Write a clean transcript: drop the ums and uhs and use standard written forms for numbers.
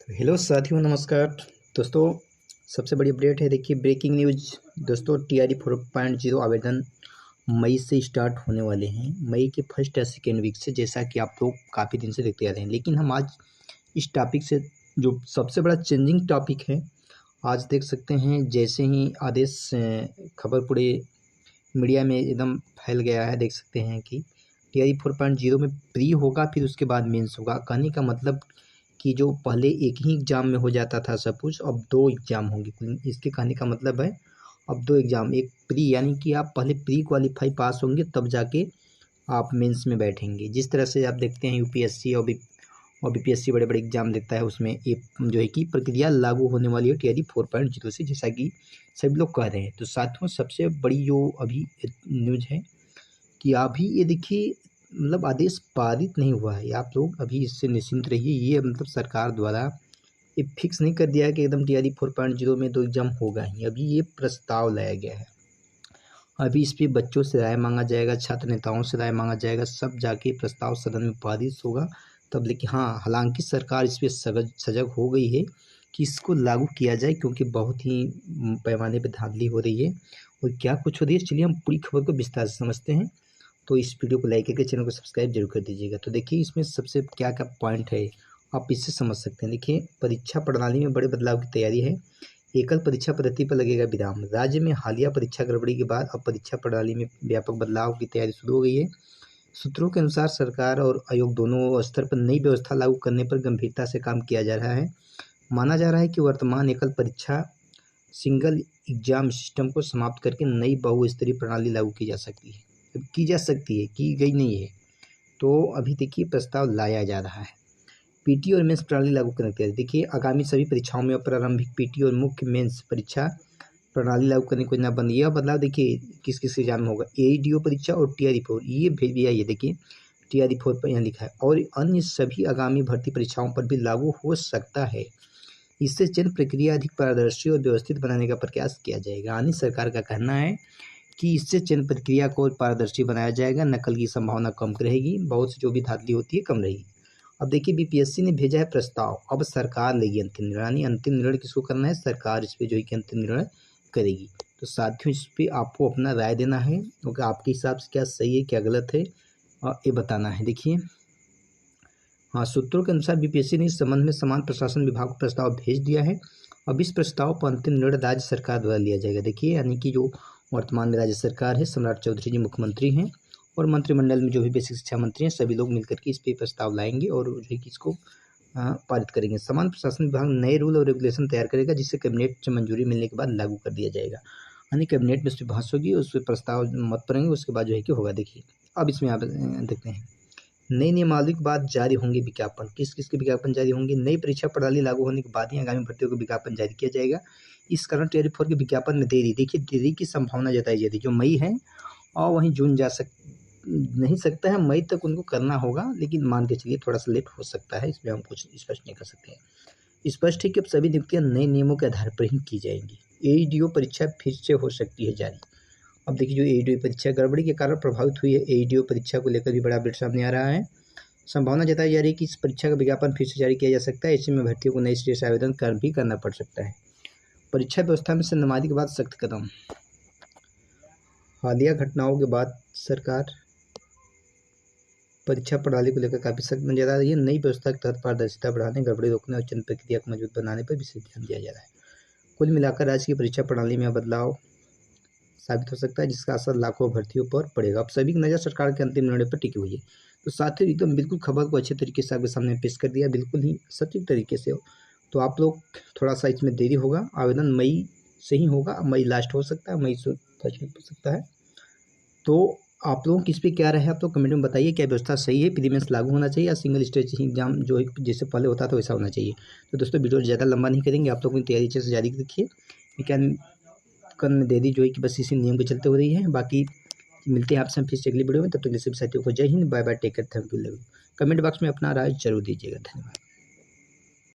तो हेलो साथियों, नमस्कार दोस्तों। सबसे बड़ी अपडेट है, देखिए ब्रेकिंग न्यूज़ दोस्तों। TRE 4.0 आवेदन मई से स्टार्ट होने वाले हैं, मई के फर्स्ट या सेकेंड वीक से, जैसा कि आप लोग काफ़ी दिन से देखते आ रहे हैं। लेकिन हम आज इस टॉपिक से जो सबसे बड़ा चेंजिंग टॉपिक है, आज देख सकते हैं जैसे ही आदेश खबर पूरे मीडिया में एकदम फैल गया है। देख सकते हैं कि TRE 4.0 में प्री होगा, फिर उसके बाद मेंस होगा। कहने का मतलब कि जो पहले एक ही एग्ज़ाम में हो जाता था सब कुछ, अब 2 एग्ज़ाम होंगे। इसके कहने का मतलब है अब 2 एग्ज़ाम, एक प्री यानी कि आप पहले प्री क्वालीफाई पास होंगे तब जाके आप मेंस में बैठेंगे। जिस तरह से आप देखते हैं UPSC और BPSC बड़े-बड़े एग्ज़ाम देता है, उसमें एक जो है कि प्रक्रिया लागू होने वाली है TRE 4.0 से, जैसा कि सभी लोग कह रहे हैं। तो साथियों, सबसे बड़ी जो अभी न्यूज़ है कि अभी ये देखिए, मतलब आदेश पारित नहीं हुआ है, आप लोग अभी इससे निश्चिंत रहिए। ये मतलब सरकार द्वारा ये फिक्स नहीं कर दिया है कि एकदम TRE 4.0 में 2 एग्ज़ाम होगा ही। अभी ये प्रस्ताव लाया गया है, अभी इस पे बच्चों से राय मांगा जाएगा, छात्र नेताओं से राय मांगा जाएगा, सब जाके प्रस्ताव सदन में पारित होगा तब। लेकिन हाँ, हालांकि सरकार इस पे सजग हो गई है कि इसको लागू किया जाए, क्योंकि बहुत ही पैमाने पर धांधली हो रही है और क्या कुछ हो रही है। चलिए हम पूरी खबर को विस्तार से समझते हैं। तो इस वीडियो को लाइक करके चैनल को सब्सक्राइब जरूर कर दीजिएगा। तो देखिए इसमें सबसे क्या क्या पॉइंट है, आप इससे समझ सकते हैं। देखिए, परीक्षा प्रणाली में बड़े बदलाव की तैयारी है, एकल परीक्षा पद्धति पर लगेगा विराम। राज्य में हालिया परीक्षा गड़बड़ी के बाद अब परीक्षा प्रणाली में व्यापक बदलाव की तैयारी शुरू हो गई है। सूत्रों के अनुसार सरकार और आयोग दोनों स्तर पर नई व्यवस्था लागू करने पर गंभीरता से काम किया जा रहा है। माना जा रहा है कि वर्तमान एकल परीक्षा सिंगल एग्जाम सिस्टम को समाप्त करके नई बहुस्तरीय प्रणाली लागू की जा सकती है, की गई नहीं है। तो अभी देखिए प्रस्ताव लाया जा रहा है। PT और मेंस प्रणाली लागू करने की तैयारी। देखिए, आगामी सभी परीक्षाओं में प्रारंभिक PT और मुख्य मेंस परीक्षा प्रणाली लागू करने को योजना बन। यह बदलाव देखिए किस किस एग्जाम में होगा, AEDO परीक्षा और TRE 4। ये भी है, ये देखिए TRE 4 पर यहाँ लिखा है, और अन्य सभी आगामी भर्ती परीक्षाओं पर भी लागू हो सकता है। इससे चयन प्रक्रिया अधिक पारदर्शी और व्यवस्थित बनाने का प्रयास किया जाएगा। यानी सरकार का कहना है कि इससे चयन प्रक्रिया को पारदर्शी बनाया जाएगा, नकल की संभावना कम रहेगी, बहुत सी जो भी धांधली होती है कम रहेगी। अब देखिए BPSC ने भेजा है प्रस्ताव, अब सरकार लेगी अंतिम निर्णय। यानी अंतिम निर्णय किसको करना है, सरकार इस पर जो है कि अंतिम निर्णय करेगी। तो साथियों, इस पर आपको अपना राय देना है, क्योंकि आपके हिसाब से क्या सही है क्या गलत है, और ये बताना है। देखिए हाँ, सूत्रों के अनुसार BPSC ने इस संबंध में समान प्रशासन विभाग को प्रस्ताव भेज दिया है। अब इस प्रस्ताव पर अंतिम निर्णय राज्य सरकार द्वारा लिया जाएगा। देखिए, यानी कि जो वर्तमान में राज्य सरकार है, सम्राट चौधरी जी मुख्यमंत्री हैं, और मंत्रिमंडल में जो भी बेसिक शिक्षा मंत्री हैं, सभी लोग मिलकर के इस पर प्रस्ताव लाएंगे और जो है कि इसको पारित करेंगे। समान प्रशासन विभाग नए रूल और रेगुलेशन तैयार करेगा, जिससे कैबिनेट से मंजूरी मिलने के बाद लागू कर दिया जाएगा। यानी कैबिनेट में उस पर बहस होगी, उस पर प्रस्ताव मत पड़ेंगे, उसके बाद जो है कि होगा। देखिए अब इसमें आप देखते हैं, नई नियमावली के बाद जारी होंगे विज्ञापन। किस किस के विज्ञापन जारी होंगे, नई परीक्षा प्रणाली लागू होने के बाद ही आगामी भर्तियों को विज्ञापन जारी किया जाएगा। इस कारण TRE 4 के विज्ञापन में देरी, देखिए देरी की संभावना जताई जाती है। जो मई है और वहीं जून नहीं सकता है, मई तक उनको करना होगा, लेकिन मान के चलिए थोड़ा सा लेट हो सकता है, इसमें हम कुछ स्पष्ट नहीं कर सकते हैं। स्पष्ट है कि अब सभी नियुक्तियां नए नियमों के आधार पर ही की जाएंगी। AEDO परीक्षा फिर से हो सकती है जारी। अब देखिए, जो AEDO परीक्षा गड़बड़ी के कारण प्रभावित हुई है, AEDO परीक्षा को लेकर भी बड़ा अपडेट सामने आ रहा है। संभावना जताई जा रही है कि इस परीक्षा का विज्ञापन फिर से जारी किया जा सकता है। ऐसे में भर्तियों को नए सिरे से आवेदन भी करना पड़ सकता है। परीक्षा व्यवस्था में संगमारी के बाद सख्त कदम। हालिया घटनाओं के बाद सरकार परीक्षा प्रणाली को लेकर काफ़ी सख्त नजर आ रही है। नई व्यवस्था के तहत पारदर्शिता बढ़ाने, गड़बड़ी रोकने और चयन प्रक्रिया को मजबूत बनाने पर विशेष ध्यान दिया जा रहा है। कुल मिलाकर राज्य की परीक्षा प्रणाली में बदलाव साबित हो सकता है, जिसका असर लाखों भर्तियों पर पड़ेगा। अब सभी की नज़र सरकार के अंतिम निर्णय पर टिकी हुई है। तो साथियों, एकदम बिल्कुल खबर को अच्छे तरीके से आपके सामने पेश कर दिया, बिल्कुल ही सटीक तरीके से। तो आप लोग थोड़ा सा इसमें देरी होगा, आवेदन मई से ही होगा, मई लास्ट हो सकता है, मई से फर्स्ट वीक हो सकता है। तो आप लोगों की इस पर क्या रहे, आप लोग कमेंट में बताइए। क्या व्यवस्था सही है, प्री मेंस लागू होना चाहिए या सिंगल स्टेज एग्जाम जो जैसे पहले होता था वैसा होना चाहिए। तो दोस्तों, वीडियो ज़्यादा लंबा नहीं करेंगे, आप लोगों की तैयारी अच्छे से जारी रखिए। विज्ञापन में देरी जो है कि बस इसी नियम के चलते हो रही है। बाकी मिलते हैं आपसे फिर से अगली वीडियो में, तब तक के सभी साथियों को जय हिंद, bye bye, take care, thank you. Comment box में अपना राय जरूर दीजिएगा। धन्यवाद।